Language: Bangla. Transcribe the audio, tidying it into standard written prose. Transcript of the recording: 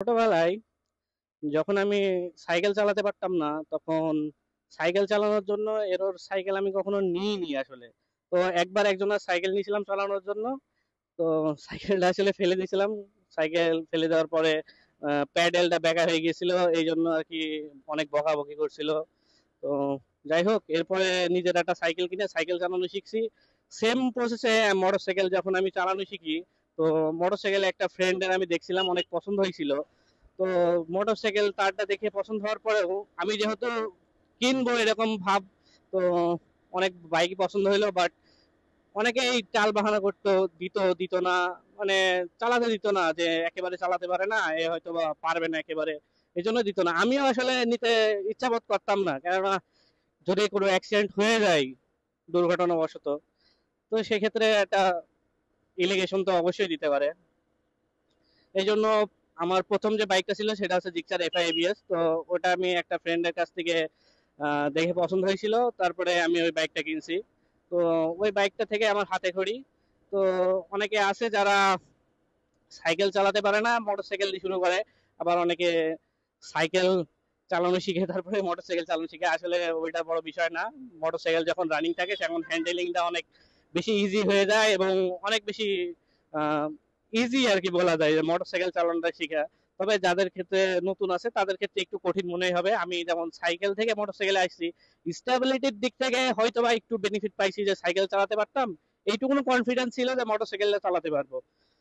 ছোটবেলায় যখন আমি সাইকেল চালাতে পারতাম না, তখন সাইকেল চালানোর জন্য এরর সাইকেল আমি কখনো নিইনি আসলে। তো একবার একজনের সাইকেল নিয়েছিলাম চালানোর জন্য। তো সাইকেলটা আসলে ফেলে দিয়েছিলাম। সাইকেল ফেলে দেওয়ার পরে প্যাডেলটা বেঁকা হয়ে গিয়েছিল, এই জন্য আর কি অনেক বকাবকি করছিল। তো যাই হোক, এরপরে নিজের একটা সাইকেল কিনে সাইকেল চালানো শিখছি। সেম প্রসেসে মোটর সাইকেল যখন আমি চালানো শিখি, তো মোটর সাইকেল একটা ফ্রেন্ডের আমি দেখছিলাম, অনেক পছন্দ হয়েছিল। তো মোটরসাইকেল তারটা দেখে পছন্দ হওয়ার পরেও আমি যেহেতু কিনবো এরকম ভাব, তো অনেক বাইকই পছন্দ হইলো, বাট অনেকেই টাল বাহানা করতো, দিত দিত না, মানে চালাতে দিত না, যে একেবারে চালাতে পারে না, এ হয়তো বা পারবে না একেবারে, এই জন্য দিত না। আমিও আসলে নিতে ইচ্ছা বোধ করতাম না, কেননা যদি কোনো অ্যাক্সিডেন্ট হয়ে যায় দুর্ঘটনাবশত, তো সেক্ষেত্রে একটা ইলিগেশন তো অবশ্যই দিতে পারে। এই জন্য আমার প্রথম যে বাইকটা ছিল সেটা হচ্ছে জিক্সার এফআই এবিএস। তো ওটা আমি একটা ফ্রেন্ডের কাছ থেকে দেখে পছন্দ হয়েছিল, তারপরে আমি ওই বাইকটা কিনছি। তো ওই বাইকটা থেকে আমার হাতে খড়ি। তো অনেকে আছে যারা সাইকেল চালাতে পারে না, মোটরসাইকেল দিয়ে শুরু করে। আবার অনেকে সাইকেল চালানো শিখে তারপরে মোটরসাইকেল চালানো শিখে। আসলে ওইটা বড় বিষয় না। মোটরসাইকেল যখন রানিং থাকে তখন হ্যান্ডেলিংটা অনেক বেশি ইজি হয়ে যায়, এবং অনেক বেশি ইজি আর কি বলা যায় যে মোটরসাইকেল চালানোটা শিখা। তবে যাদের ক্ষেত্রে নতুন আছে তাদের ক্ষেত্রে একটু কঠিন মনে হবে। আমি যেমন সাইকেল থেকে মোটরসাইকেলে আসছি, স্টেবিলিটির দিক থেকে হয়তো বা একটু বেনিফিট পাইছি, যে সাইকেল চালাতে পারতাম, এইটুকুনো কনফিডেন্স ছিল যে মোটরসাইকেলটা চালাতে পারবো।